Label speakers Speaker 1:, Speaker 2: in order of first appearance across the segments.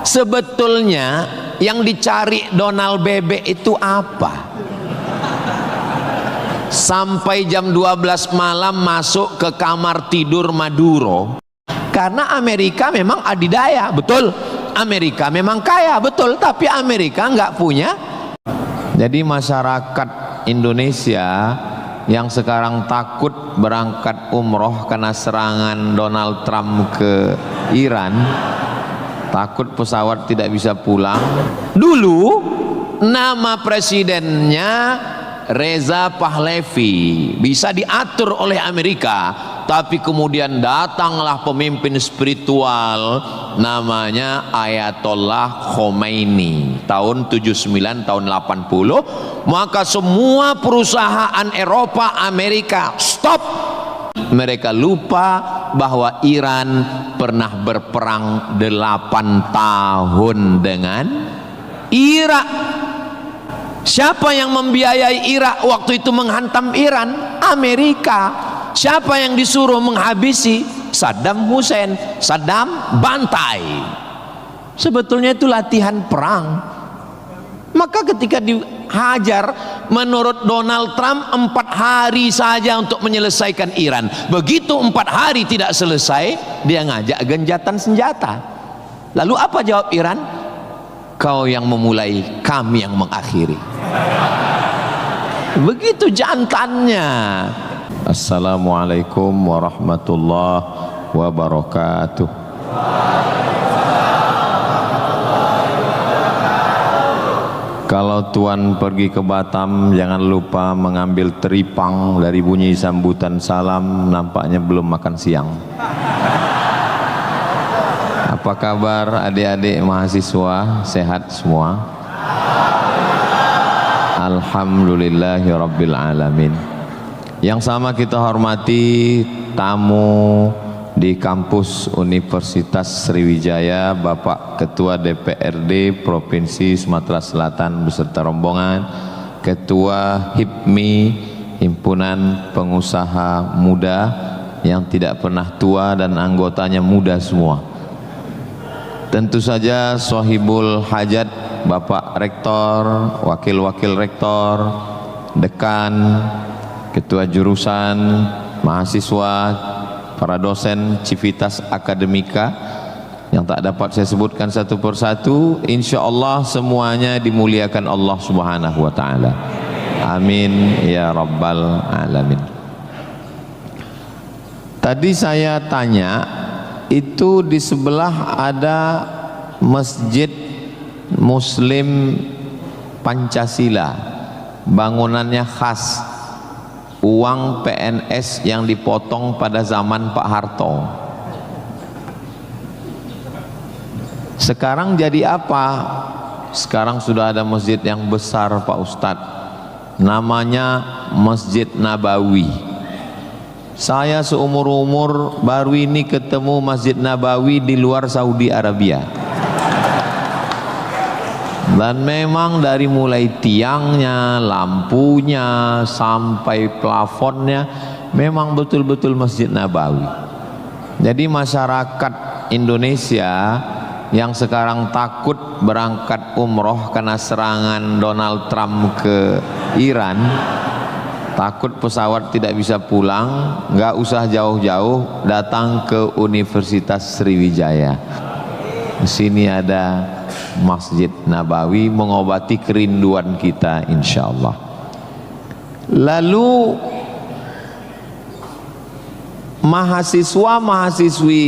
Speaker 1: Sebetulnya yang dicari Donald Bebek itu apa? Sampai jam 12 malam masuk ke kamar tidur Maduro. Karena Amerika memang adidaya, betul. Amerika memang kaya, betul. Tapi Amerika nggak punya. Jadi masyarakat Indonesia yang sekarang takut berangkat umroh karena serangan Donald Trump ke Iran, takut pesawat tidak bisa pulang. Dulu nama presidennya Reza Pahlavi, bisa diatur oleh Amerika, tapi kemudian datanglah pemimpin spiritual namanya Ayatollah Khomeini tahun 79 tahun 80, maka semua perusahaan Eropa, Amerika stop. Mereka lupa bahwa Iran pernah berperang 8 tahun dengan Irak. Siapa yang membiayai Irak waktu itu menghantam Iran? Amerika. Siapa yang disuruh menghabisi? Saddam Hussein. Saddam bantai. Sebetulnya itu latihan perang. Maka ketika dihajar, menurut Donald Trump 4 hari saja untuk menyelesaikan Iran. Begitu 4 hari tidak selesai, dia ngajak genjatan senjata. Lalu apa jawab Iran? Kau yang memulai, kami yang mengakhiri. Begitu jantannya. Assalamualaikum warahmatullahi wabarakatuh. Kalau Tuan pergi ke Batam, jangan lupa mengambil teripang. Dari bunyi sambutan salam nampaknya belum makan siang. Apa kabar adik-adik mahasiswa? Sehat semua? Alhamdulillahirabbil alamin. Yang sama kita hormati tamu di kampus Universitas Sriwijaya, Bapak Ketua DPRD Provinsi Sumatera Selatan beserta rombongan, Ketua HIPMI, Himpunan Pengusaha Muda yang tidak pernah tua dan anggotanya muda semua. Tentu saja Sohibul Hajat, Bapak Rektor, Wakil-Wakil Rektor, Dekan, Ketua Jurusan, mahasiswa, para dosen Civitas Akademika yang tak dapat saya sebutkan satu persatu. Insya Allah semuanya dimuliakan Allah Subhanahu wa Ta'ala. Amin ya Rabbal Alamin. Tadi saya tanya, itu di sebelah ada Masjid Muslim Pancasila, bangunannya khas, uang PNS yang dipotong pada zaman Pak Harto. Sekarang jadi apa? Sekarang sudah ada masjid yang besar Pak Ustadz, namanya Masjid Nabawi. Saya seumur-umur baru ini ketemu Masjid Nabawi di luar Saudi Arabia. Dan memang dari mulai tiangnya, lampunya, sampai plafonnya, memang betul-betul Masjid Nabawi. Jadi masyarakat Indonesia yang sekarang takut berangkat umroh karena serangan Donald Trump ke Iran, takut pesawat tidak bisa pulang, nggak usah jauh-jauh, datang ke Universitas Sriwijaya. Di sini ada Masjid Nabawi, mengobati kerinduan kita insya Allah. Lalu mahasiswa-mahasiswi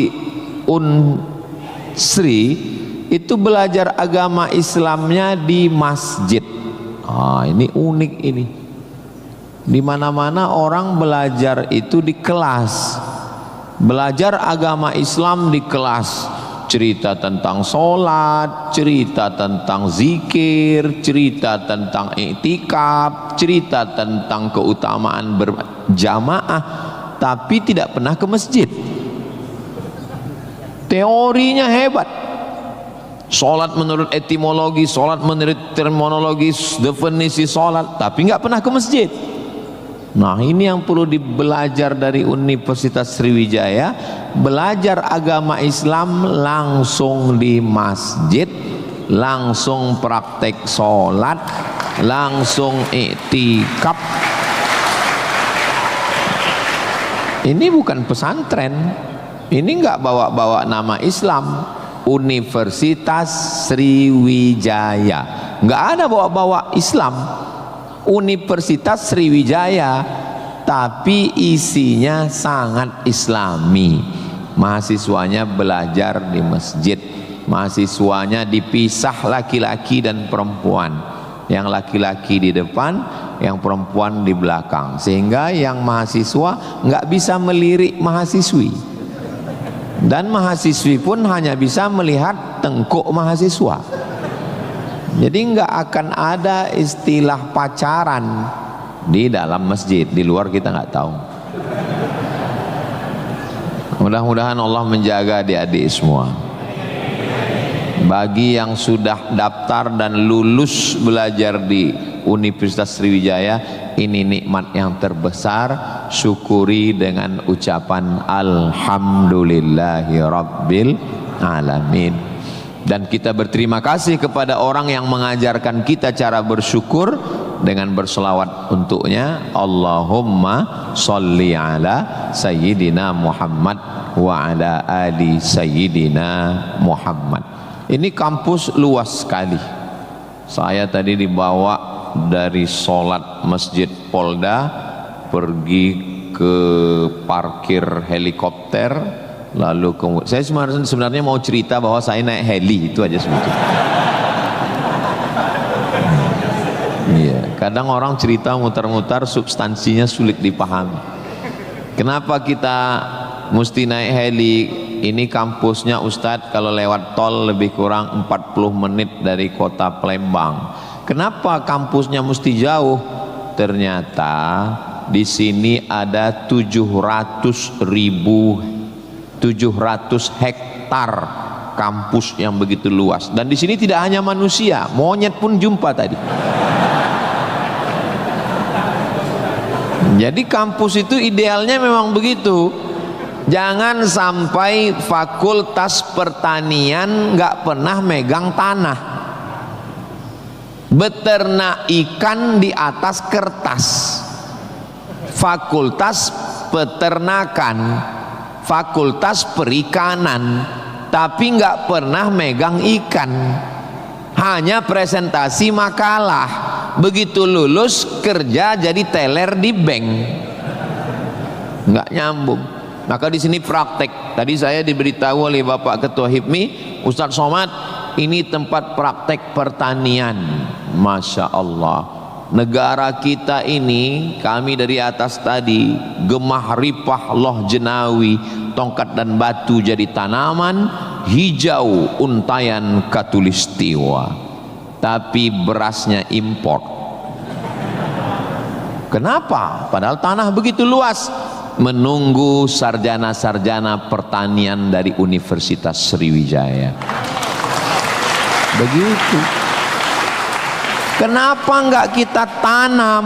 Speaker 1: Unsri itu belajar agama Islamnya di masjid. Ini unik ini. Di mana-mana orang belajar itu di kelas, belajar agama Islam di kelas, cerita tentang sholat, cerita tentang zikir, cerita tentang iktikaf, cerita tentang keutamaan berjamaah, tapi tidak pernah ke masjid. Teorinya hebat, sholat menurut etimologi, sholat menurut terminologi, definisi sholat, tapi nggak pernah ke masjid. Nah, ini yang perlu dibelajar dari Universitas Sriwijaya. Belajar agama Islam langsung di masjid, langsung praktek sholat, langsung iktikaf. Ini bukan pesantren, ini nggak bawa-bawa nama Islam. Universitas Sriwijaya, nggak ada bawa-bawa Islam. Universitas Sriwijaya, tapi isinya sangat islami. Mahasiswanya belajar di masjid, mahasiswanya dipisah laki-laki dan perempuan, yang laki-laki di depan, yang perempuan di belakang, sehingga yang mahasiswa nggak bisa melirik mahasiswi, dan mahasiswi pun hanya bisa melihat tengkuk mahasiswa. Jadi nggak akan ada istilah pacaran di dalam masjid, di luar kita nggak tahu. Mudah-mudahan Allah menjaga adik-adik semua. Bagi yang sudah daftar dan lulus belajar di Universitas Sriwijaya, ini nikmat yang terbesar. Syukuri dengan ucapan Alhamdulillahi Rabbil Alamin. Dan kita berterima kasih kepada orang yang mengajarkan kita cara bersyukur dengan berselawat untuknya. Allahumma sholli ala Sayyidina Muhammad wa ala ali Sayyidina Muhammad. Ini kampus luas sekali. Saya tadi dibawa dari sholat Masjid Polda pergi ke parkir helikopter. Lalu saya sebenarnya mau cerita bahwa saya naik heli, itu aja sebetulnya. Iya, kadang orang cerita mutar-mutar substansinya sulit dipahami. Kenapa kita mesti naik heli? Ini kampusnya Ustadz kalau lewat tol lebih kurang 40 menit dari kota Palembang. Kenapa kampusnya mesti jauh? Ternyata di sini ada 700 hektar kampus yang begitu luas, dan di sini tidak hanya manusia, monyet pun jumpa tadi. Jadi kampus itu idealnya memang begitu. Jangan sampai fakultas pertanian nggak pernah megang tanah, beternak ikan di atas kertas. Fakultas peternakan, fakultas perikanan, tapi nggak pernah megang ikan, hanya presentasi makalah. Begitu lulus kerja jadi teller di bank, nggak nyambung. Maka di sini praktek. Tadi saya diberitahu oleh Bapak Ketua HIPMI, Ustadz Somad, ini tempat praktek pertanian. Masya Allah. Negara kita ini, kami dari atas tadi, gemah ripah loh jenawi, tongkat dan batu jadi tanaman, hijau untayan katulistiwa, tapi berasnya import. Kenapa? Padahal tanah begitu luas. Menunggu sarjana-sarjana pertanian dari Universitas Sriwijaya. Begitu. Kenapa enggak kita tanam?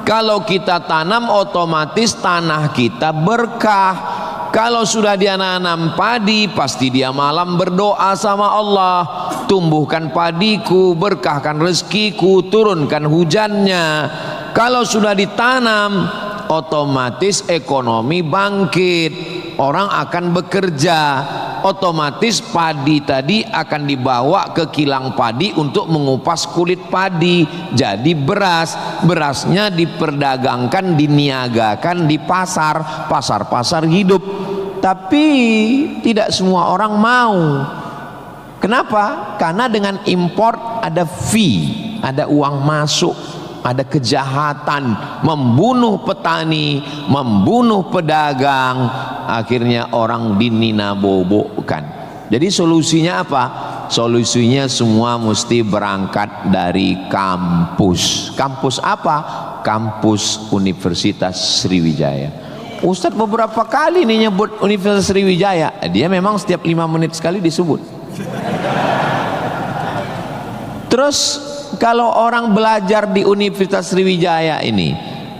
Speaker 1: Kalau kita tanam otomatis tanah kita berkah. Kalau sudah dia nanam padi, pasti dia malam berdoa sama Allah, tumbuhkan padiku, berkahkan rezekiku, turunkan hujannya. Kalau sudah ditanam, otomatis ekonomi bangkit, orang akan bekerja, otomatis padi tadi akan dibawa ke kilang padi untuk mengupas kulit padi jadi beras. Berasnya diperdagangkan, diniagakan di pasar-pasar hidup. Tapi tidak semua orang mau. Kenapa? Karena dengan import ada fee, ada uang masuk, ada kejahatan, membunuh petani, membunuh pedagang, akhirnya orang dininabobokan. Jadi solusinya apa? Solusinya semua mesti berangkat dari kampus. Kampus apa? Kampus Universitas Sriwijaya. Ustadz beberapa kali nih nyebut Universitas Sriwijaya, dia memang setiap 5 menit sekali disebut. Terus kalau orang belajar di Universitas Sriwijaya ini,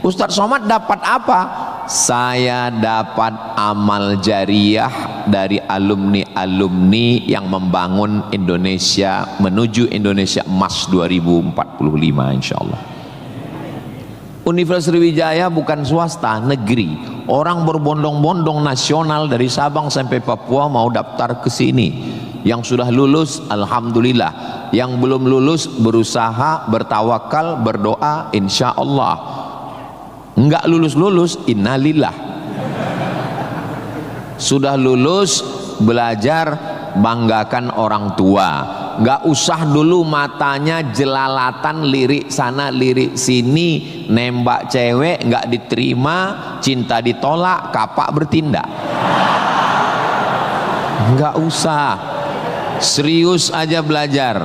Speaker 1: Ustadz Somad dapat apa? Saya dapat amal jariah dari alumni-alumni yang membangun Indonesia menuju Indonesia Emas 2045 insyaallah. Universitas Sriwijaya bukan swasta, negeri. Orang berbondong-bondong nasional dari Sabang sampai Papua mau daftar ke sini. Yang sudah lulus alhamdulillah, yang belum lulus berusaha, bertawakal, berdoa insyaallah. Enggak lulus-lulus innalillah. Sudah lulus belajar banggakan orang tua. Enggak usah dulu matanya jelalatan lirik sana lirik sini, nembak cewek enggak diterima, cinta ditolak, kapak bertindak. Enggak usah. Serius aja belajar.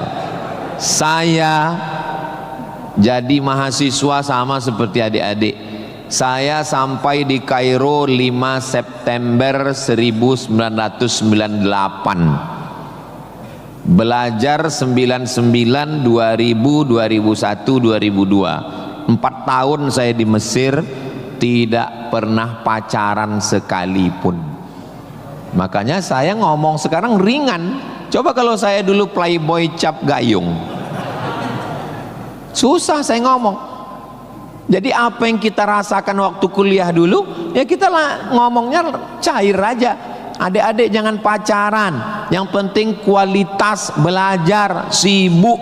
Speaker 1: Saya jadi mahasiswa sama seperti adik-adik. Saya sampai di Kairo 5 September 1998. Belajar 99, 2000, 2001, 2002. 4 tahun saya di Mesir, tidak pernah pacaran sekalipun. Makanya saya ngomong sekarang ringan. Coba kalau saya dulu playboy cap gayung, susah saya ngomong. Jadi apa yang kita rasakan waktu kuliah dulu, ya kita lah ngomongnya cair aja. Adik-adik jangan pacaran, yang penting kualitas belajar, sibuk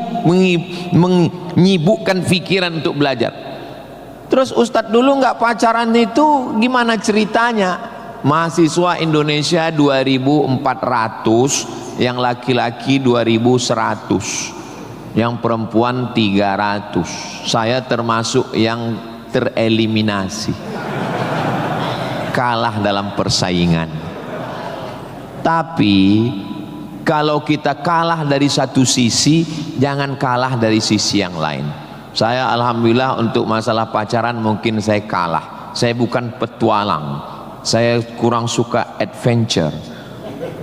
Speaker 1: menyibukkan pikiran untuk belajar. Terus Ustadz dulu nggak pacaran itu gimana ceritanya? Mahasiswa Indonesia 2.400, yang laki-laki 2.100, yang perempuan 300. Saya termasuk yang tereliminasi, kalah dalam persaingan. Tapi kalau kita kalah dari satu sisi, jangan kalah dari sisi yang lain. Saya alhamdulillah untuk masalah pacaran mungkin saya kalah. Saya bukan petualang, saya kurang suka adventure.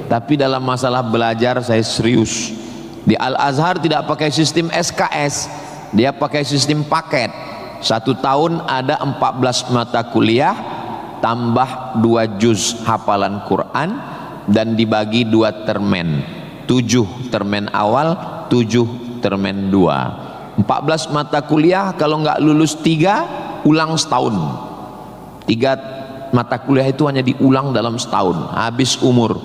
Speaker 1: Tapi dalam masalah belajar saya serius. Di Al-Azhar tidak pakai sistem SKS, dia pakai sistem paket. 1 tahun ada 14 mata kuliah, tambah 2 juz hafalan Quran, dan dibagi 2 termen, 7 termen awal, 7 termen 2. 14 mata kuliah, kalau nggak lulus 3, ulang setahun. 3 mata kuliah itu hanya diulang dalam setahun, habis umur.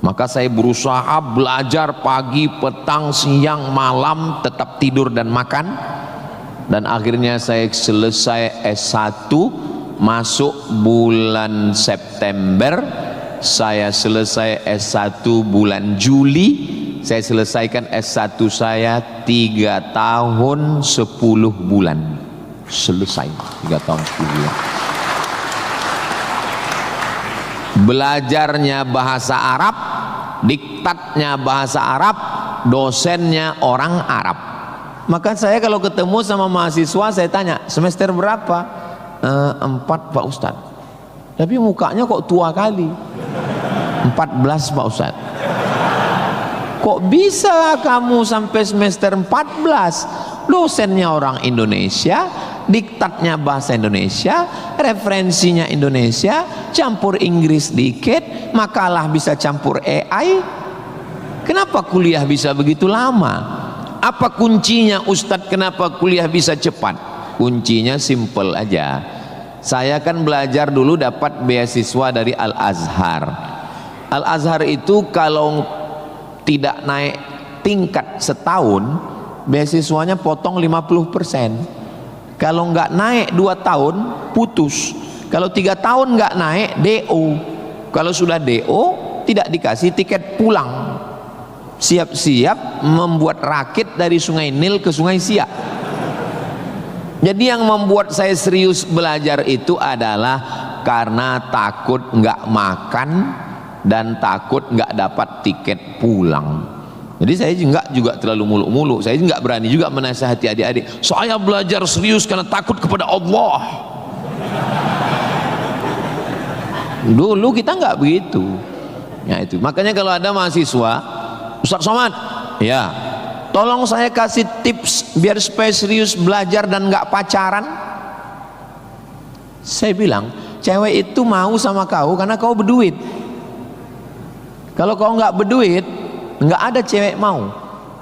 Speaker 1: Maka saya berusaha belajar pagi, petang, siang, malam, tetap tidur dan makan. Dan akhirnya saya selesai S1, masuk bulan September. Saya selesai S1 bulan Juli. Saya selesaikan S1 saya 3 tahun 10 bulan. Selesai 3 tahun 10 bulan. Belajarnya bahasa Arab, diktatnya bahasa Arab, dosennya orang Arab. Maka saya kalau ketemu sama mahasiswa saya tanya, semester berapa? 4 Pak Ustadz. Tapi mukanya kok tua kali. 14 Pak Ustadz. Kok bisa kamu sampai semester 14? Dosennya orang Indonesia, diktatnya bahasa Indonesia, referensinya Indonesia, campur Inggris dikit, makalah bisa campur AI. Kenapa kuliah bisa begitu lama? Apa kuncinya Ustadz, kenapa kuliah bisa cepat? Kuncinya simple aja. Saya kan belajar dulu dapat beasiswa dari Al-Azhar. Al-Azhar itu kalau tidak naik tingkat setahun, beasiswanya potong 50%. Kalau nggak naik 2 tahun, putus. Kalau 3 tahun nggak naik, DO. Kalau sudah DO, tidak dikasih tiket pulang. Siap-siap membuat rakit dari Sungai Nil ke Sungai Siak. Jadi yang membuat saya serius belajar itu adalah karena takut nggak makan dan takut nggak dapat tiket pulang. Jadi saya nggak juga terlalu muluk-muluk. Saya nggak berani juga menasihati adik-adik. Saya belajar serius karena takut kepada Allah. Dulu kita nggak begitu. Ya itu. Makanya kalau ada mahasiswa, Ustadz Somad, ya, tolong saya kasih tips biar supaya serius belajar dan nggak pacaran. Saya bilang, cewek itu mau sama kau karena kau berduit. Kalau kau nggak berduit, nggak ada cewek mau.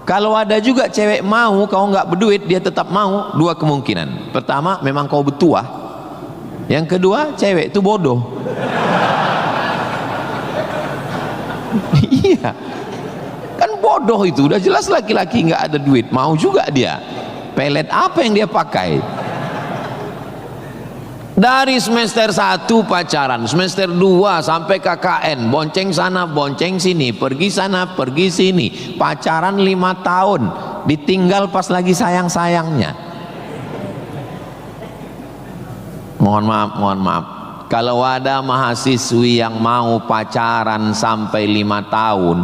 Speaker 1: Kalau ada juga cewek mau, kau nggak berduit, dia tetap mau. Dua kemungkinan. Pertama, memang kau bertuah. Yang kedua, cewek itu bodoh. Iya, kan bodoh itu. Udah jelas laki-laki nggak ada duit, mau juga dia. Pelet apa yang dia pakai? Dari semester 1 pacaran, semester 2 sampai KKN, bonceng sana bonceng sini, pergi sana pergi sini, pacaran 5 tahun, ditinggal pas lagi sayang-sayangnya. Mohon maaf, kalau ada mahasiswi yang mau pacaran sampai 5 tahun,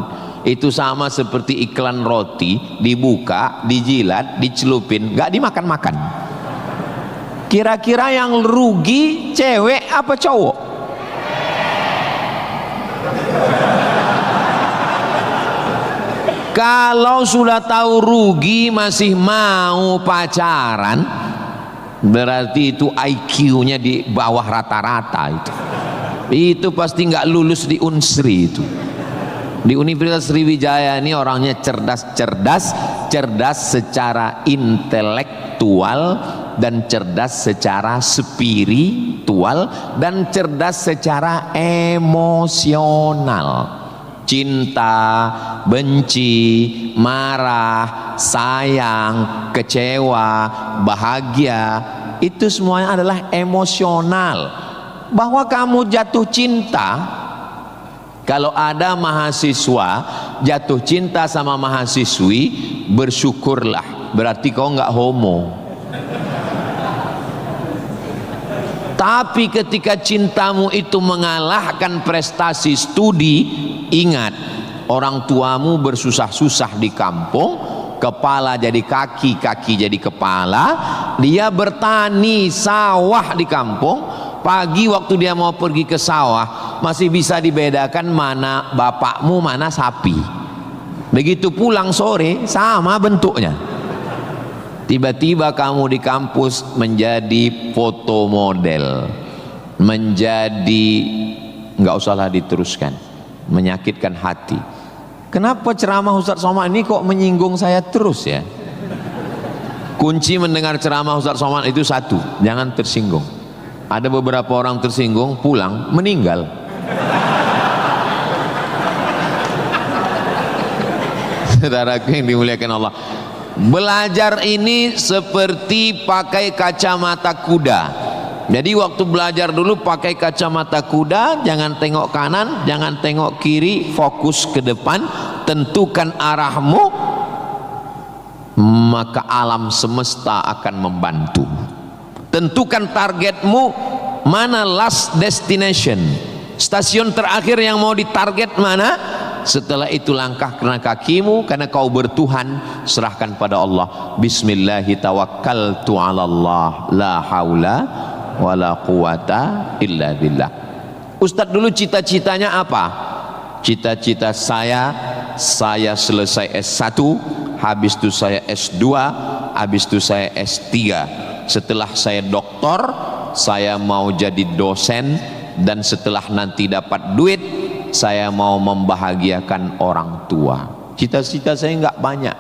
Speaker 1: itu sama seperti iklan roti, dibuka, dijilat, dicelupin, gak dimakan-makan. Kira-kira yang rugi cewek apa cowok? Kalau sudah tahu rugi masih mau pacaran, berarti itu IQ-nya di bawah rata-rata itu. Itu pasti nggak lulus di Unsri itu. Di Universitas Sriwijaya ini orangnya cerdas secara intelektual dan cerdas secara spiritual dan cerdas secara emosional. Cinta, benci, marah, sayang, kecewa, bahagia, itu semuanya adalah emosional. Bahwa kamu jatuh cinta, kalau ada mahasiswa jatuh cinta sama mahasiswi, bersyukurlah, berarti kau nggak homo. Tapi ketika cintamu itu mengalahkan prestasi studi, ingat, orang tuamu bersusah-susah di kampung, kepala jadi kaki, kaki jadi kepala, dia bertani sawah di kampung. Pagi waktu dia mau pergi ke sawah, masih bisa dibedakan mana bapakmu, mana sapi. Begitu pulang sore, sama bentuknya. Tiba-tiba kamu di kampus menjadi foto model, menjadi, nggak usahlah diteruskan, menyakitkan hati. Kenapa ceramah Ustadz Somad ini kok menyinggung saya terus ya? Kunci mendengar ceramah Ustadz Somad itu satu, jangan tersinggung. Ada beberapa orang tersinggung, pulang meninggal. Saudaraku yang dimuliakan Allah, belajar ini seperti pakai kacamata kuda. Jadi waktu belajar dulu pakai kacamata kuda, jangan tengok kanan, jangan tengok kiri, fokus ke depan, tentukan arahmu, maka alam semesta akan membantu. Tentukan targetmu, mana last destination, stasiun terakhir yang mau ditarget mana. Setelah itu langkah karena kakimu, karena kau bertuhan, serahkan pada Allah. Bismillahi tawakkaltu ala Allah, la haula wala quwata illa billah. Ustadz dulu cita-citanya apa? Cita-cita saya selesai S1, habis itu saya S2, habis itu saya S3. Setelah saya doktor, saya mau jadi dosen, dan setelah nanti dapat duit, saya mau membahagiakan orang tua. Cita-cita saya nggak banyak,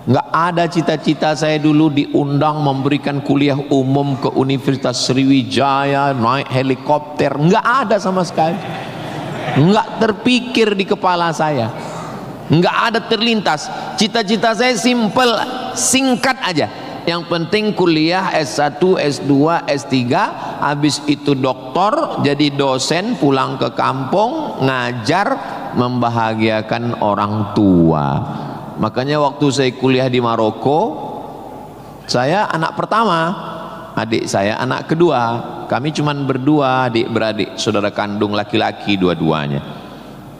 Speaker 1: nggak ada cita-cita saya dulu diundang memberikan kuliah umum ke Universitas Sriwijaya, naik helikopter, nggak ada sama sekali, nggak terpikir di kepala saya, nggak ada terlintas. Cita-cita saya simple, singkat aja. Yang penting kuliah S1, S2, S3, habis itu doktor, jadi dosen, pulang ke kampung, ngajar, membahagiakan orang tua. Makanya waktu saya kuliah di Maroko, saya anak pertama, adik saya anak kedua. Kami cuman berdua, adik beradik, saudara kandung laki-laki dua-duanya.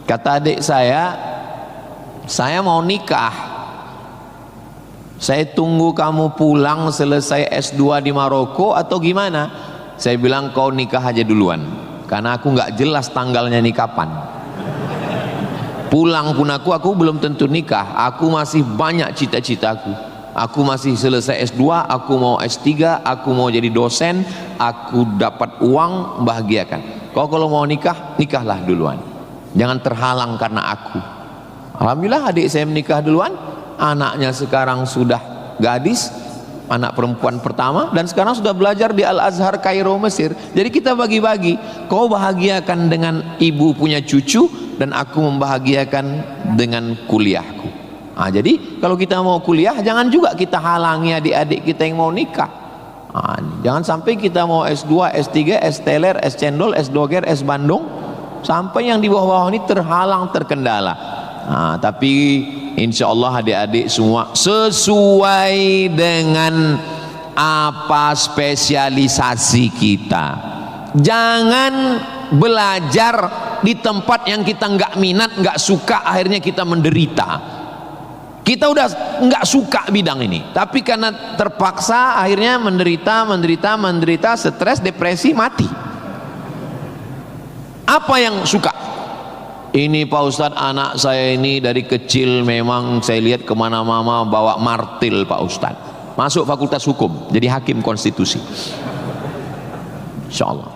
Speaker 1: Kata adik saya mau nikah. Saya tunggu kamu pulang selesai S2 di Maroko atau gimana? Saya bilang kau nikah aja duluan, karena aku nggak jelas tanggalnya nih kapan. Pulang pun aku belum tentu nikah, aku masih banyak cita-citaku. Aku masih selesai S2, aku mau S3, aku mau jadi dosen, aku dapat uang, bahagiakan. Kau kalau mau nikah, nikahlah duluan, jangan terhalang karena aku. Alhamdulillah adik saya menikah duluan, anaknya sekarang sudah gadis, anak perempuan pertama, dan sekarang sudah belajar di Al-Azhar Kairo, Mesir. Jadi kita bagi-bagi, kau bahagiakan dengan ibu punya cucu, dan aku membahagiakan dengan kuliahku. Nah, jadi kalau kita mau kuliah, jangan juga kita halangi adik-adik kita yang mau nikah. Nah, jangan sampai kita mau S2, S3, S teler, S cendol, S doger, S bandung, sampai yang di bawah-bawah ini terhalang, terkendala. Nah, tapi insya Allah adik-adik semua sesuai dengan apa spesialisasi kita. Jangan belajar di tempat yang kita nggak minat, nggak suka, akhirnya kita menderita. Kita udah nggak suka bidang ini, tapi karena terpaksa akhirnya menderita, stres, depresi, mati. Apa yang suka? Ini Pak Ustadz, anak saya ini dari kecil memang saya lihat kemana-mana bawa martil Pak Ustadz. Masuk fakultas hukum, jadi hakim konstitusi. Insya Allah.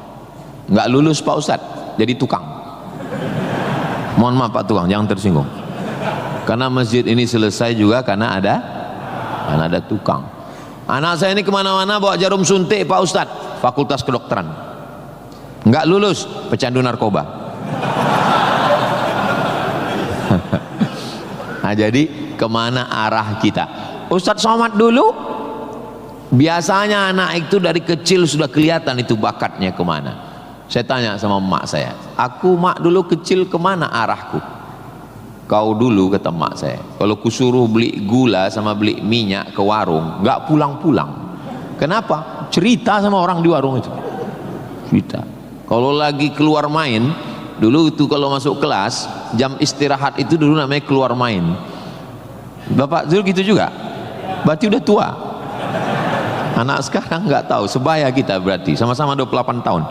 Speaker 1: Nggak lulus Pak Ustadz, jadi tukang. Mohon maaf Pak tukang, jangan tersinggung. Karena masjid ini selesai juga karena ada tukang. Anak saya ini kemana-mana bawa jarum suntik Pak Ustadz, fakultas kedokteran. Nggak lulus, pecandu narkoba. Nah, jadi kemana arah kita? Ustadz Somad dulu, biasanya anak itu dari kecil sudah kelihatan itu bakatnya kemana. Saya tanya sama emak saya, aku mak dulu kecil kemana arahku? Kau dulu, kata mak saya, kalau kusuruh beli gula sama beli minyak ke warung, nggak pulang-pulang. Kenapa? Cerita sama orang di warung itu. Cerita. Kalau lagi keluar main, dulu itu kalau masuk kelas, jam istirahat itu dulu namanya keluar main. Bapak dulu gitu juga? Berarti udah tua. Anak sekarang nggak tahu, sebaya kita berarti, sama-sama 28 tahun.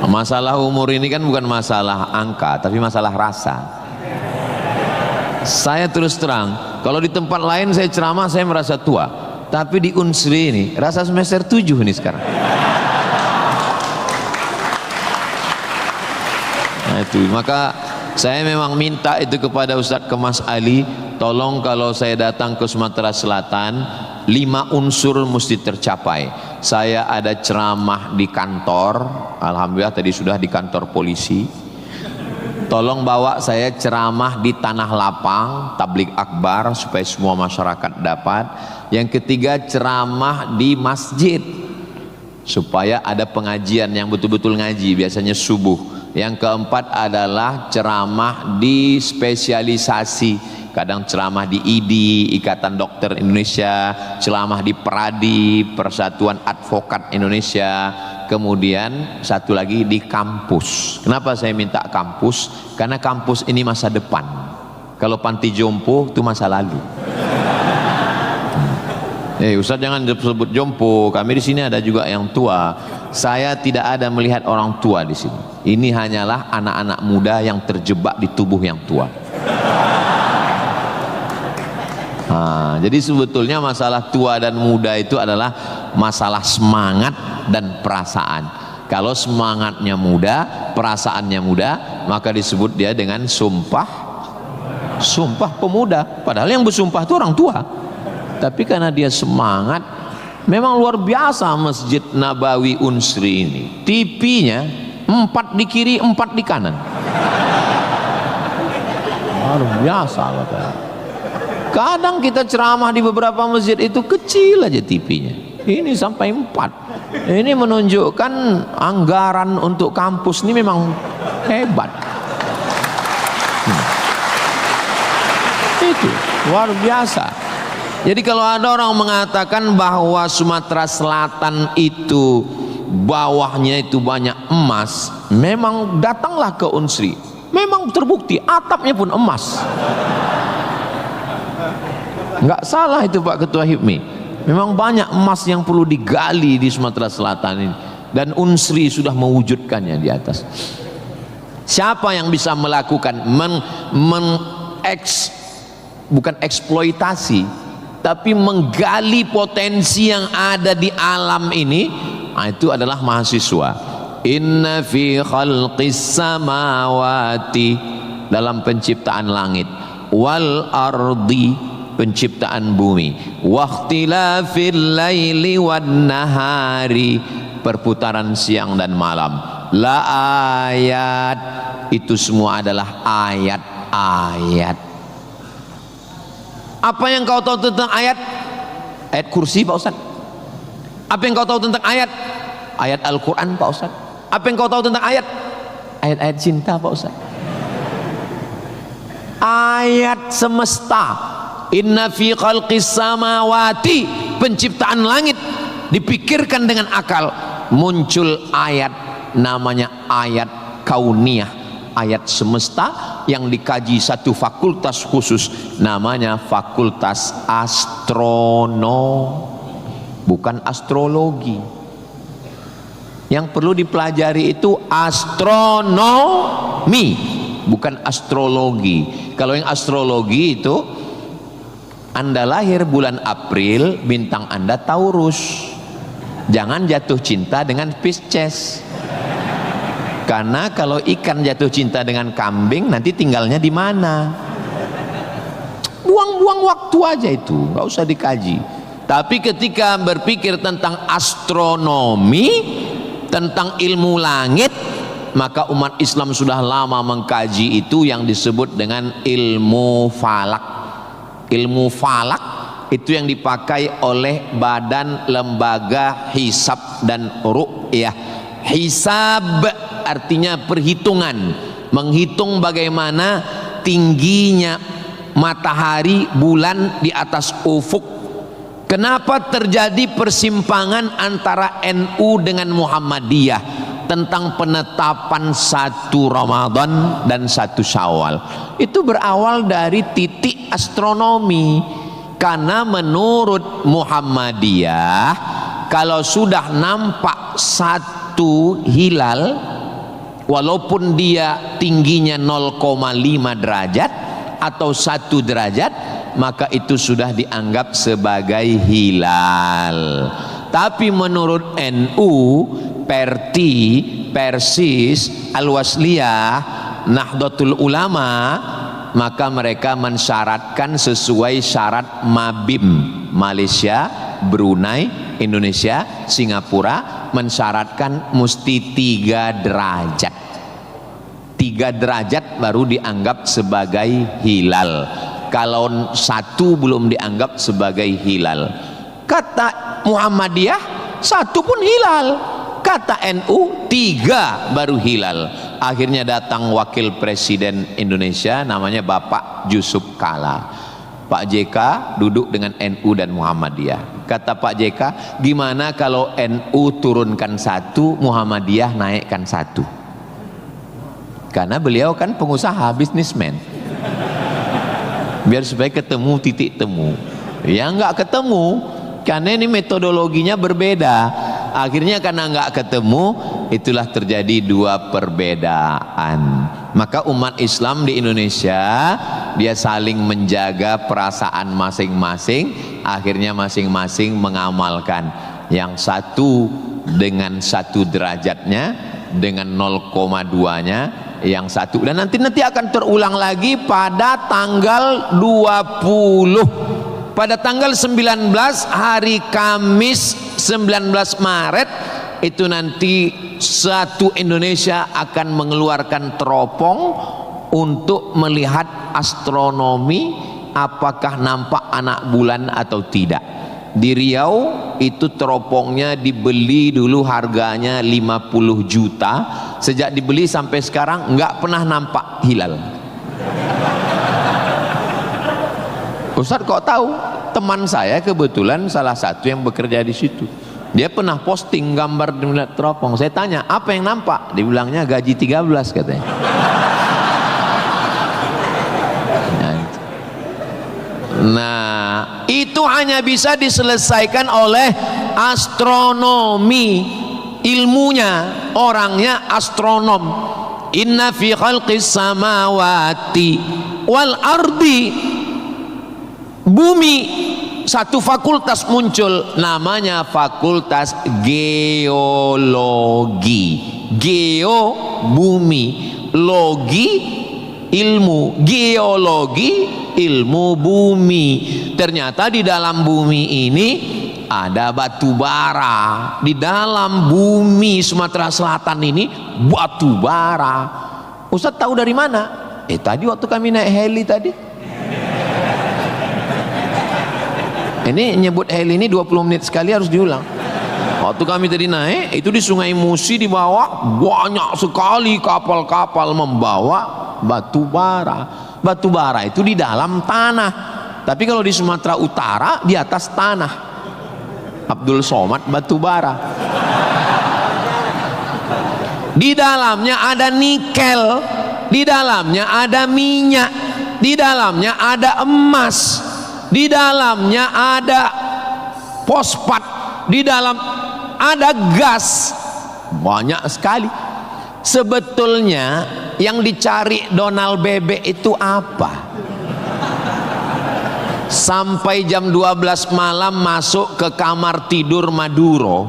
Speaker 1: Masalah umur ini kan bukan masalah angka, tapi masalah rasa. Saya terus terang, kalau di tempat lain saya ceramah saya merasa tua, tapi di Unsri ini rasa semester 7 ini sekarang. Nah itu, maka saya memang minta itu kepada Ustadz Kemas Ali, tolong kalau saya datang ke Sumatera Selatan, 5 unsur mesti tercapai. Saya ada ceramah di kantor, alhamdulillah tadi sudah di kantor polisi. Tolong bawa saya ceramah di tanah lapang, tablik akbar supaya semua masyarakat dapat. Yang ketiga ceramah di masjid supaya ada pengajian yang betul-betul ngaji, biasanya subuh. Yang keempat adalah ceramah di spesialisasi, kadang ceramah di IDI, Ikatan Dokter Indonesia, ceramah di PERADI, Persatuan Advokat Indonesia, kemudian satu lagi di kampus. Kenapa saya minta kampus? Karena kampus ini masa depan. Kalau panti jompo itu masa lalu. Ustaz jangan sebut jompo, kami di sini ada juga yang tua. Saya tidak ada melihat orang tua di sini. Ini hanyalah anak-anak muda yang terjebak di tubuh yang tua. Nah, jadi sebetulnya masalah tua dan muda itu adalah masalah semangat dan perasaan. Kalau semangatnya muda, perasaannya muda, maka disebut dia dengan sumpah pemuda. Padahal yang bersumpah itu orang tua. Tapi karena dia semangat, memang luar biasa Masjid Nabawi Unsri ini. TV-nya 4 di kiri, 4 di kanan. Luar biasa katanya. Kadang kita ceramah di beberapa masjid itu kecil aja TV-nya. Ini sampai 4. Ini menunjukkan anggaran untuk kampus ini memang hebat. Itu luar biasa. Jadi kalau ada orang mengatakan bahwa Sumatera Selatan itu bawahnya itu banyak emas, memang datanglah ke Unsri, memang terbukti atapnya pun emas. Nggak salah itu Pak Ketua HIPMI, memang banyak emas yang perlu digali di Sumatera Selatan ini, dan Unsri sudah mewujudkannya di atas. Siapa yang bisa melakukan bukan eksploitasi, tapi menggali potensi yang ada di alam ini. Nah, itu adalah mahasiswa. Inna fi khalqis samawati, dalam penciptaan langit, wal ardi, penciptaan bumi, wakhtilafil laili wan nahari, perputaran siang dan malam, la ayat, itu semua adalah ayat-ayat. Apa yang kau tahu tentang ayat? Ayat kursi Pak Ustaz. Apa yang kau tahu tentang ayat? Ayat Al-Quran Pak Ustaz. Apa yang kau tahu tentang ayat? Ayat-ayat cinta Pak Ustaz. Ayat semesta. Inna fi khalqis samawati, penciptaan langit, dipikirkan dengan akal, muncul ayat, namanya ayat kauniyah, ayat semesta yang dikaji satu fakultas khusus, namanya fakultas astronomi, bukan astrologi. Yang perlu dipelajari itu astronomi, bukan astrologi. Kalau yang astrologi itu, Anda lahir bulan April, bintang Anda Taurus, jangan jatuh cinta dengan Pisces. Karena kalau ikan jatuh cinta dengan kambing, nanti tinggalnya di mana? Buang-buang waktu aja itu, nggak usah dikaji. Tapi ketika berpikir tentang astronomi, tentang ilmu langit, maka umat Islam sudah lama mengkaji itu yang disebut dengan ilmu falak. Ilmu falak itu yang dipakai oleh Badan Lembaga Hisab dan Ru'yah. Hisab artinya perhitungan, menghitung bagaimana tingginya matahari, bulan di atas ufuk. Kenapa terjadi persimpangan antara NU dengan Muhammadiyah tentang penetapan 1 Ramadan dan 1 Syawal? Itu berawal dari titik astronomi. Karena menurut Muhammadiyah, kalau sudah nampak 1 hilal, walaupun dia tingginya 0,5 derajat atau 1 derajat, maka itu sudah dianggap sebagai hilal. Tapi menurut NU, Perti, Persis, Al-Wasliyah, Nahdlatul Ulama, maka mereka mensyaratkan sesuai syarat Mabim, Malaysia, Brunei, Indonesia, Singapura, mensyaratkan mesti 3 derajat. 3 derajat baru dianggap sebagai hilal. Kalau 1 belum dianggap sebagai hilal. Kata Muhammadiyah 1 pun hilal, kata NU 3 baru hilal. Akhirnya datang wakil presiden Indonesia, namanya Bapak Yusuf Kala. Pak JK duduk dengan NU dan Muhammadiyah. Kata Pak JK, gimana kalau NU turunkan 1, Muhammadiyah naikkan 1? Karena beliau kan pengusaha, bisnismen, biar supaya ketemu titik temu. Ya nggak ketemu, karena ini metodologinya berbeda. Akhirnya karena nggak ketemu, itulah terjadi 2 perbedaan. Maka umat Islam di Indonesia, dia saling menjaga perasaan masing-masing. Akhirnya masing-masing mengamalkan. Yang 1 dengan 1 derajatnya, dengan 0,2-nya, yang 1. Dan nanti akan terulang lagi pada tanggal 20, pada tanggal 19, hari Kamis 19 Maret itu nanti satu Indonesia akan mengeluarkan teropong untuk melihat astronomi, apakah nampak anak bulan atau tidak. Di Riau itu teropongnya dibeli dulu harganya 50 juta. Sejak dibeli sampai sekarang nggak pernah nampak hilal. Ustaz kok tahu? Teman saya kebetulan salah satu yang bekerja di situ. Dia pernah posting gambar di teropong. Saya tanya, apa yang nampak? Dibilangnya gaji 13 katanya. Nah, itu hanya bisa diselesaikan oleh astronomi. Ilmunya, orangnya astronom. Inna fi khalqis samawati wal ardi, bumi, satu fakultas muncul namanya fakultas geologi. Geo bumi, logi ilmu, geologi ilmu bumi. Ternyata di dalam bumi ini ada batu bara. Di dalam bumi Sumatera Selatan ini batu bara. Ustaz tahu dari mana? Tadi waktu kami naik heli tadi. Ini nyebut heli ini 20 menit sekali harus diulang. Waktu kami tadi naik itu di Sungai Musi, di bawah banyak sekali kapal-kapal membawa batu bara. Batu bara itu di dalam tanah. Tapi kalau di Sumatera Utara di atas tanah. Abdul Somad batu bara. Di dalamnya ada nikel, di dalamnya ada minyak, di dalamnya ada emas, di dalamnya ada fosfat, di dalam ada gas. Banyak sekali. Sebetulnya yang dicari Donald Bebek itu apa? Sampai jam 12 malam masuk ke kamar tidur Maduro,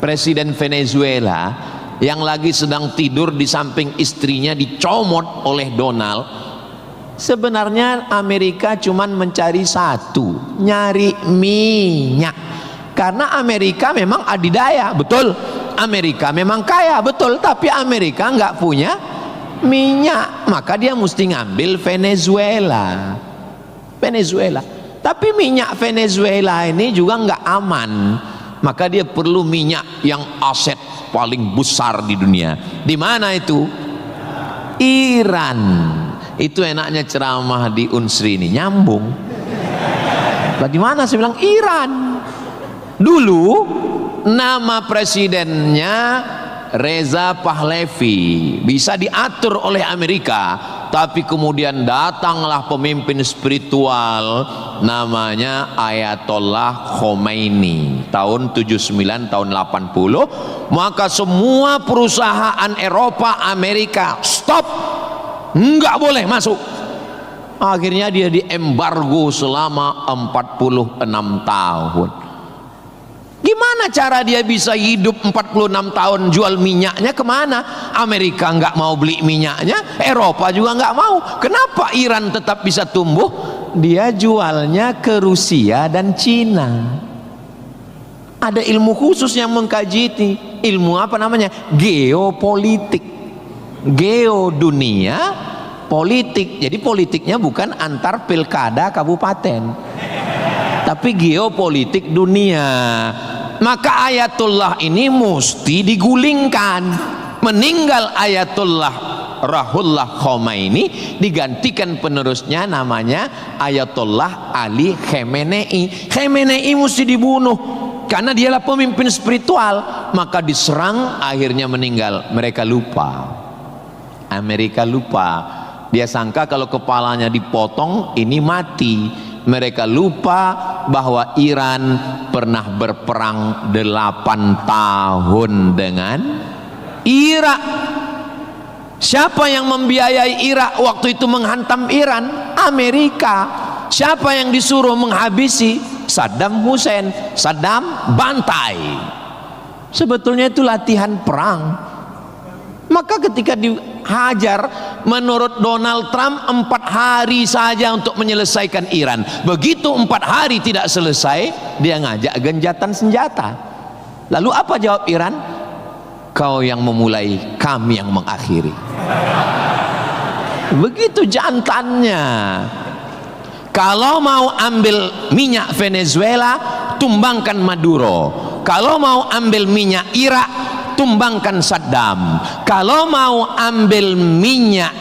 Speaker 1: presiden Venezuela, yang lagi sedang tidur di samping istrinya dicomot oleh Donald. Sebenarnya Amerika cuman mencari satu, nyari minyak. Karena Amerika memang adidaya, betul. Amerika memang kaya, betul. Tapi Amerika nggak punya minyak, maka dia mesti ngambil Venezuela. Tapi minyak Venezuela ini juga nggak aman, maka dia perlu minyak yang aset paling besar di dunia. Di mana itu? Iran. Itu enaknya ceramah di Unsri ini nyambung. Di mana? Saya bilang Iran. Dulu nama presidennya Reza Pahlavi, bisa diatur oleh Amerika, tapi kemudian datanglah pemimpin spiritual namanya Ayatollah Khomeini tahun 79 tahun 80, maka semua perusahaan Eropa, Amerika stop, nggak boleh masuk. Akhirnya dia diembargo selama 46 tahun. Gimana cara dia bisa hidup 46 tahun? Jual minyaknya kemana? Amerika nggak mau beli minyaknya, Eropa juga nggak mau. Kenapa Iran tetap bisa tumbuh? Dia jualnya ke Rusia dan Cina. Ada ilmu khusus yang mengkaji ini. Ilmu apa namanya? Geopolitik. Geo dunia, politik. Jadi politiknya bukan antar pilkada kabupaten, tapi geopolitik dunia. Maka Ayatullah ini mesti digulingkan. Meninggal Ayatullah Ruhollah Khomeini, digantikan penerusnya namanya Ayatollah Ali Khamenei. Khamenei mesti dibunuh karena dialah pemimpin spiritual. Maka diserang, akhirnya meninggal. Mereka lupa, Amerika lupa. Dia sangka kalau kepalanya dipotong ini mati. Mereka lupa bahwa Iran pernah berperang 8 tahun dengan Irak. Siapa yang membiayai Irak waktu itu menghantam Iran? Amerika. Siapa yang disuruh menghabisi? Saddam Hussein. Saddam bantai. Sebetulnya itu latihan perang. Maka ketika dihajar, menurut Donald Trump 4 hari saja untuk menyelesaikan Iran. Begitu 4 hari tidak selesai, dia ngajak genjatan senjata. Lalu apa jawab Iran? Kau yang memulai, kami yang mengakhiri. Begitu jantannya. Kalau mau ambil minyak Venezuela, tumbangkan Maduro. Kalau mau ambil minyak Irak, tumbangkan Saddam. Kalau mau ambil minyak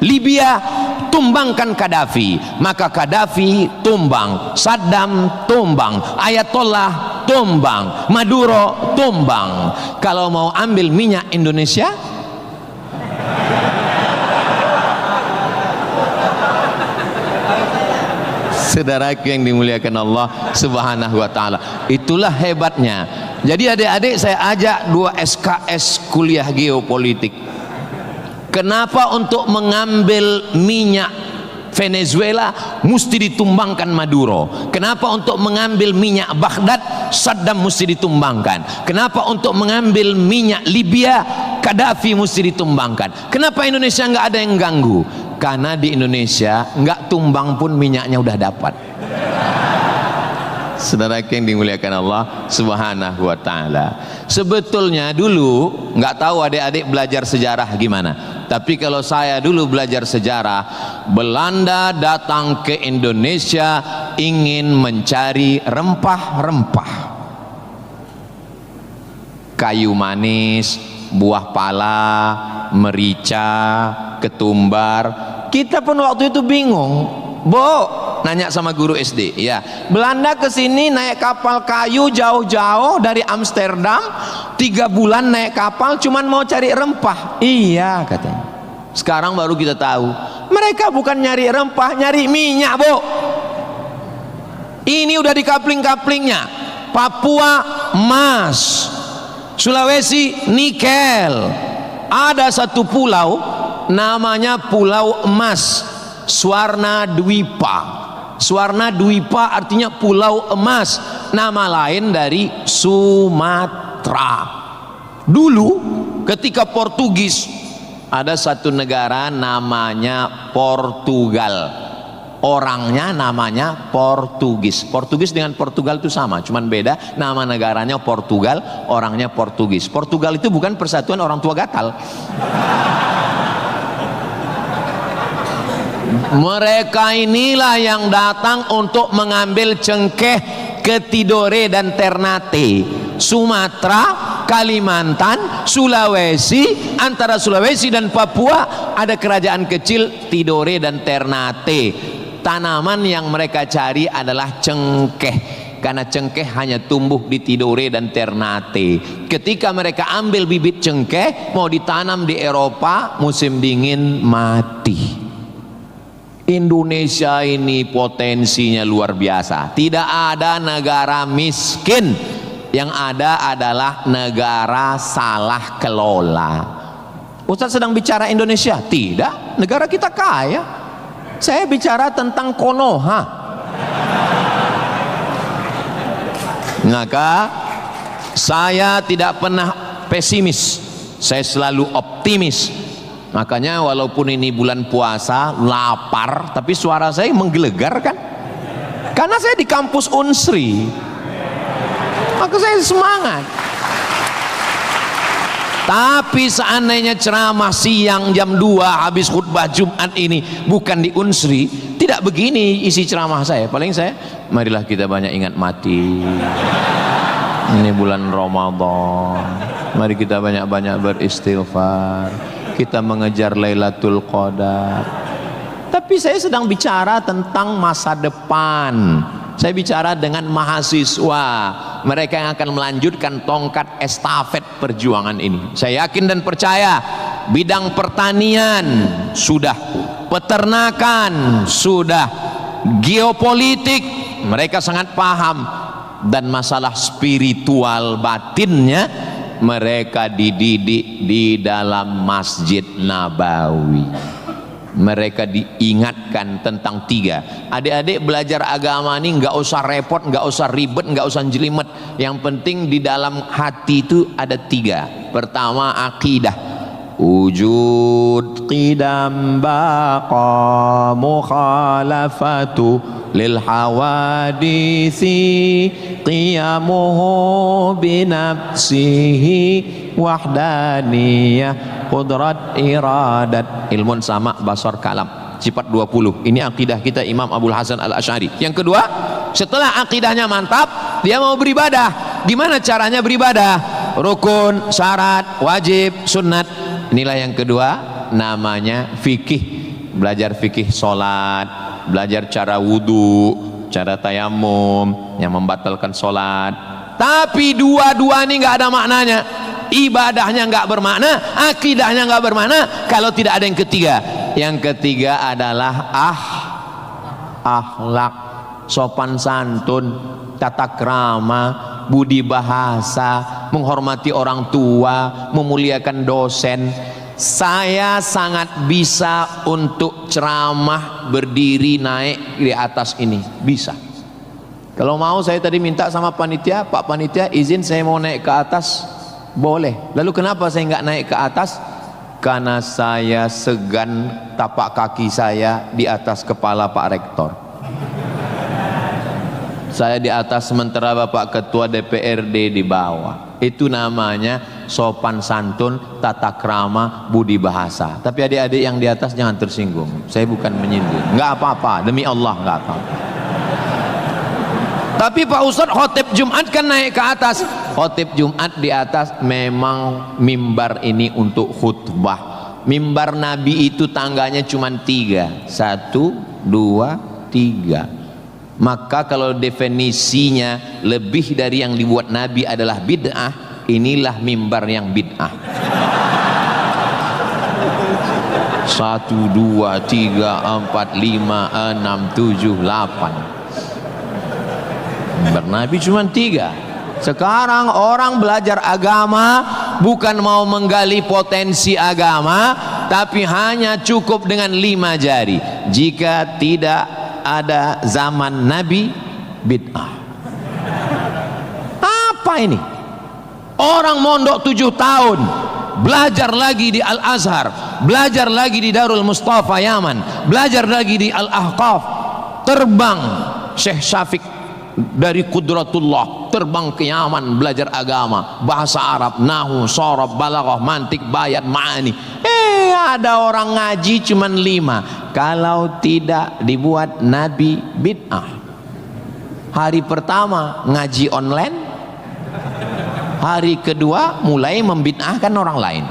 Speaker 1: Libya, tumbangkan Gaddafi. Maka Gaddafi tumbang, Saddam tumbang, Ayatollah tumbang, Maduro tumbang. Kalau mau ambil minyak Indonesia, saudaraku yang dimuliakan Allah Subhanahu wa taala, itulah hebatnya. Jadi adik-adik saya ajak 2 SKS kuliah geopolitik. Kenapa untuk mengambil minyak Venezuela mesti ditumbangkan Maduro? Kenapa untuk mengambil minyak Baghdad Saddam mesti ditumbangkan? Kenapa untuk mengambil minyak Libya Gaddafi mesti ditumbangkan? Kenapa Indonesia nggak ada yang ganggu? Karena di Indonesia nggak tumbang pun minyaknya udah dapat. Saudara yang dimuliakan Allah Subhanahu wa ta'ala, sebetulnya dulu nggak tahu adik-adik belajar sejarah gimana, tapi kalau saya dulu belajar sejarah, Belanda datang ke Indonesia ingin mencari rempah-rempah, kayu manis, buah pala, merica, ketumbar. Kita pun waktu itu bingung, nanya sama guru SD, ya, Belanda kesini naik kapal kayu jauh-jauh dari Amsterdam, 3 bulan naik kapal cuman mau cari rempah. Iya katanya. Sekarang baru kita tahu mereka bukan nyari rempah, nyari minyak, ini udah di kapling-kaplingnya. Papua emas, Sulawesi nikel. Ada satu pulau namanya Pulau Emas, Swarna Dwipa. Swarna Dwipa artinya pulau emas, nama lain dari Sumatera. Dulu ketika Portugis, ada satu negara namanya Portugal, orangnya namanya Portugis. Portugis dengan Portugal itu sama, cuman beda nama negaranya Portugal, orangnya Portugis. Portugal itu bukan persatuan orang tua gatal. Mereka inilah yang datang untuk mengambil cengkeh ke Tidore dan Ternate, Sumatera, Kalimantan, Sulawesi. Antara Sulawesi dan Papua ada kerajaan kecil Tidore dan Ternate. Tanaman yang mereka cari adalah cengkeh, karena cengkeh hanya tumbuh di Tidore dan Ternate. Ketika mereka ambil bibit cengkeh mau ditanam di Eropa, musim dingin mati. Indonesia ini potensinya luar biasa. Tidak ada negara miskin, yang ada adalah negara salah kelola. Ustaz sedang bicara Indonesia? Tidak, negara kita kaya. Saya bicara tentang Konoha. Maka saya tidak pernah pesimis, saya selalu optimis. Makanya walaupun ini bulan puasa, lapar, tapi suara saya menggelegar kan? Karena saya di kampus Unsri, maka saya semangat. Tapi seandainya ceramah siang jam 2 habis khutbah Jumat ini bukan di Unsri, tidak begini isi ceramah saya. Paling saya, marilah kita banyak ingat mati. Ini bulan Ramadan, mari kita banyak-banyak beristighfar, kita mengejar Lailatul Qadar. Tapi saya sedang bicara tentang masa depan. Saya bicara dengan mahasiswa, mereka yang akan melanjutkan tongkat estafet perjuangan ini. Saya yakin dan percaya bidang pertanian sudah, peternakan sudah, geopolitik mereka sangat paham, dan masalah spiritual batinnya mereka dididik di dalam Masjid Nabawi. Mereka diingatkan tentang 3. Adik-adik belajar agama ini nggak usah repot, nggak usah ribet, nggak usah jelimet. Yang penting di dalam hati itu ada 3. Pertama, akidah. Wujud qidam baqa mukhalafatu lil hawadisi qiyamuhu binafsihi wahdaniyah qudrat iradat ilmun sama basar kalam sifat 20. Ini akidah kita Imam Abul Hasan Al-Asy'ari. Yang kedua, setelah akidahnya mantap, dia mau beribadah. Gimana caranya beribadah? Rukun, syarat, wajib, sunnat. Inilah yang kedua, namanya fikih. Belajar fikih solat, belajar cara wudu, cara tayamum yang membatalkan solat. Tapi dua-dua ini nggak ada maknanya. Ibadahnya nggak bermakna, akidahnya nggak bermakna kalau tidak ada yang ketiga. Yang ketiga adalah akhlak, sopan santun, tata krama, budi bahasa, menghormati orang tua, memuliakan dosen. saya sangat bisa untuk ceramah berdiri naik di atas ini, bisa. Kalau mau saya tadi minta sama panitia, Pak Panitia izin saya mau naik ke atas, boleh. Lalu kenapa saya nggak naik ke atas? Karena saya segan tapak kaki saya di atas kepala Pak Rektor. Saya di atas sementara Bapak Ketua DPRD di bawah. Itu namanya sopan santun, tata krama, budi bahasa. Tapi adik-adik yang di atas jangan tersinggung. Saya bukan menyinggung. Nggak apa-apa, demi Allah nggak apa-apa. Tapi Pak Ustadz khotib Jumat kan naik ke atas. Khotib Jumat di atas memang mimbar ini untuk khutbah. Mimbar Nabi itu tangganya cuma 3. 1, 2, 3. Maka kalau definisinya lebih dari yang dibuat Nabi adalah bid'ah, inilah mimbar yang bid'ah. 1, 2, 3, 4, 5, 6, 7, 8. Mimbar Nabi cuma 3. Sekarang orang belajar agama bukan mau menggali potensi agama, tapi hanya cukup dengan 5 jari. Jika tidak ada zaman Nabi, bid'ah. Apa ini? Orang mondok 7 tahun, belajar lagi di Al-Azhar, belajar lagi di Darul Mustafa Yaman, belajar lagi di Al-Ahqaf, terbang Syekh Syafiq dari Qudratullah, terbang ke Yaman belajar agama, bahasa Arab, nahu, sorob, balaghah, mantik, bayat, ma'ani. Ada orang ngaji cuman 5. Kalau tidak dibuat Nabi, bid'ah. Hari pertama ngaji online, hari kedua mulai membid'ahkan orang lain.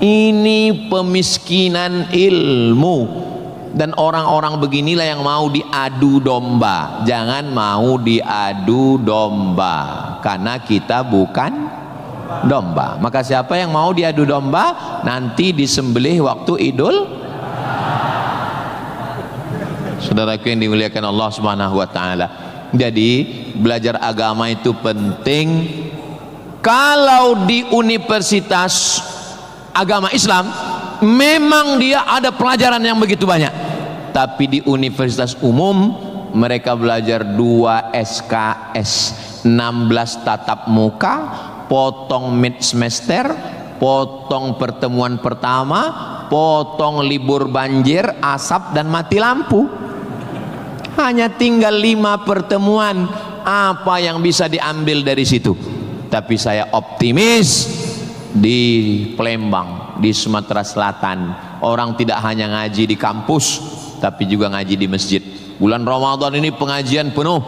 Speaker 1: Ini pemiskinan ilmu. Dan orang-orang beginilah yang mau diadu domba. Jangan mau diadu domba, karena kita bukan domba. Maka siapa yang mau diadu domba, nanti disembelih waktu Idul. Saudaraku yang dimuliakan Allah Subhanahu wa taala. Jadi belajar agama itu penting. Kalau di universitas agama Islam memang dia ada pelajaran yang begitu banyak, tapi di universitas umum mereka belajar 2 SKS, 16 tatap muka, potong mid semester, potong pertemuan pertama, potong libur banjir, asap dan mati lampu. Hanya tinggal 5 pertemuan. Apa yang bisa diambil dari situ? Tapi saya optimis di Palembang, di Sumatera Selatan, orang tidak hanya ngaji di kampus, tapi juga ngaji di masjid. Bulan Ramadan ini pengajian penuh,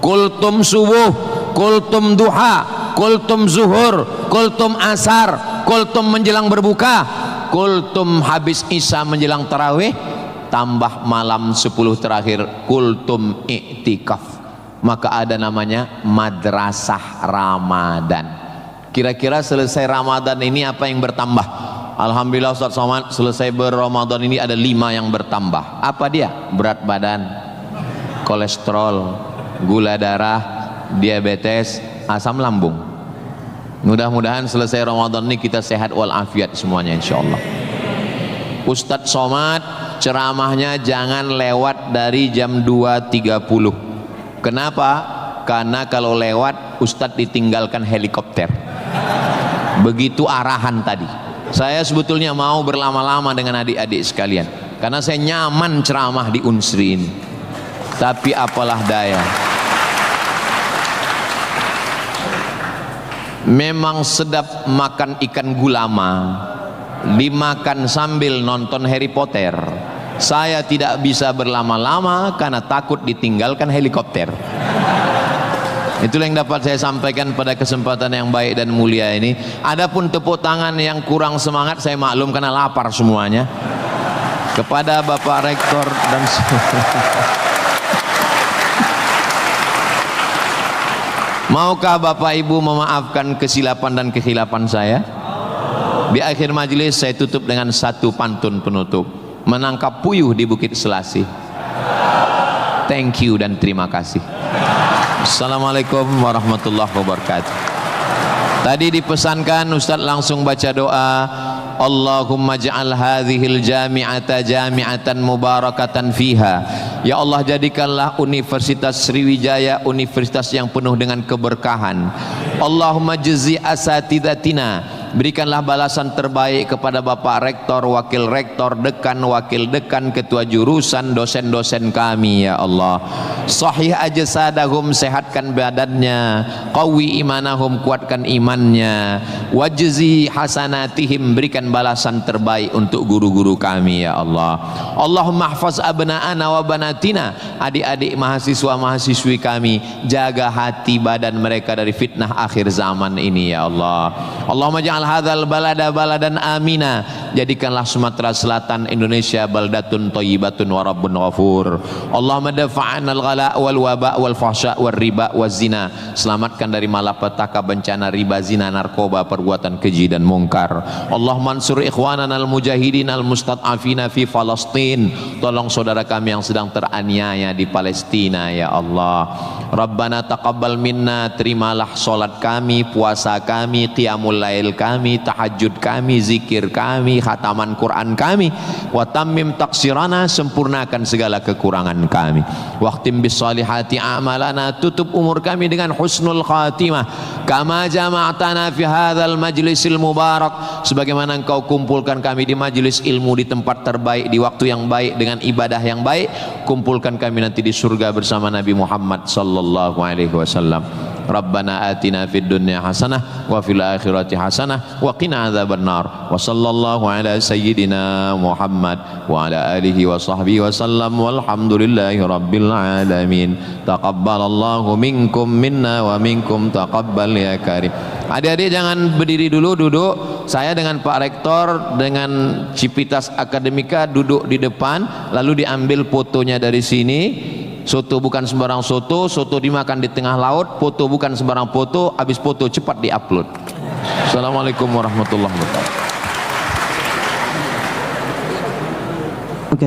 Speaker 1: kultum subuh, kultum duha, kultum zuhur, kultum asar, kultum menjelang berbuka, kultum habis isya menjelang tarawih, tambah malam 10 terakhir kultum iktikaf. Maka ada namanya madrasah Ramadan. Kira-kira selesai Ramadan ini apa yang bertambah? Alhamdulillah Ustaz Somad, selesai berRamadan ini ada 5 yang bertambah. Apa dia? Berat badan, kolesterol, gula darah, diabetes, asam lambung. Mudah-mudahan selesai Ramadan ini kita sehat walafiat semuanya insyaallah. Ustaz Somad ceramahnya jangan lewat dari jam 2.30. Kenapa? Karena kalau lewat Ustadz ditinggalkan helikopter. Begitu arahan tadi. Saya sebetulnya mau berlama-lama dengan adik-adik sekalian, karena saya nyaman ceramah di Unsri ini. Tapi apalah daya, memang sedap makan ikan gulama, dimakan sambil nonton Harry Potter. Saya tidak bisa berlama-lama karena takut ditinggalkan helikopter. Itulah yang dapat saya sampaikan pada kesempatan yang baik dan mulia ini. Adapun tepuk tangan yang kurang semangat saya maklum karena lapar semuanya. Kepada Bapak Rektor dan maukah Bapak Ibu memaafkan kesilapan dan kekhilapan saya? Di akhir majelis saya tutup dengan satu pantun penutup. Menangkap puyuh di Bukit Selasih. Thank you dan terima kasih. Assalamualaikum warahmatullahi wabarakatuh. Tadi dipesankan Ustaz langsung baca doa, Allahumma ja'al hadhil jami'ata jami'atan mubarakatan fiha. Ya Allah, jadikanlah Universitas Sriwijaya universitas yang penuh dengan keberkahan. Allahumma jazi asatidatina, berikanlah balasan terbaik kepada Bapak Rektor, Wakil Rektor, Dekan, Wakil Dekan, Ketua Jurusan, dosen-dosen kami ya Allah. Sahih ajsadahum, sehatkan badannya, qawi imanahum, kuatkan imannya, wajzi hasanatihim, berikan balasan terbaik untuk guru-guru kami ya Allah. Allahumma hafaz abna'ana wa banatina, adik-adik mahasiswa-mahasiswi kami, jaga hati badan mereka dari fitnah akhir zaman ini ya Allah. Allahumma ja'al hadzal balada baladan amina, jadikanlah Sumatera Selatan Indonesia baldatun thayyibatun wa rabbun ghafur. Allahumma dafa'an al-ghala wal waba wal fahsya wal riba waz zina, selamatkan dari malapetaka, bencana, riba, zina, narkoba, perbuatan keji dan mungkar. Allahumma ansur ikhwanana al-mujahidin al-mustad'afina fi Palestin, tolong saudara kami yang sedang teraniaya di Palestina ya Allah. Rabbana taqabbal minna, terimalah salat kami, puasa kami, qiyamul lail kami, tahajud kami, zikir kami, khataman Quran kami. Wa tammim taqsirana, sempurnakan segala kekurangan kami. Waqtim bis salihati a'malana, tutup umur kami dengan husnul khatimah. Kama jama'tana fi hadzal majlisil mubarak, sebagaimana engkau kumpulkan kami di majlis ilmu, di tempat terbaik, di waktu yang baik, dengan ibadah yang baik, kumpulkan kami nanti di surga bersama Nabi Muhammad sallallahu alaihi wasallam. Rabbana atina fid dunya hasanah wa fil akhirati hasanah wa qina adzabannar. Wa sallallahu ala sayyidina Muhammad wa ala alihi wa sahbihi wa sallam, walhamdulillahi rabbil alamin. Taqabbalallahu minkum minna wa minkum taqabbal ya karim. Adik-adik jangan berdiri dulu, duduk. Saya dengan Pak Rektor dengan Civitas Akademika duduk di depan, lalu diambil fotonya dari sini. Soto bukan sembarang soto, soto dimakan di tengah laut, foto bukan sembarang foto, habis foto cepat diupload. Assalamualaikum warahmatullahi wabarakatuh.
Speaker 2: Oke,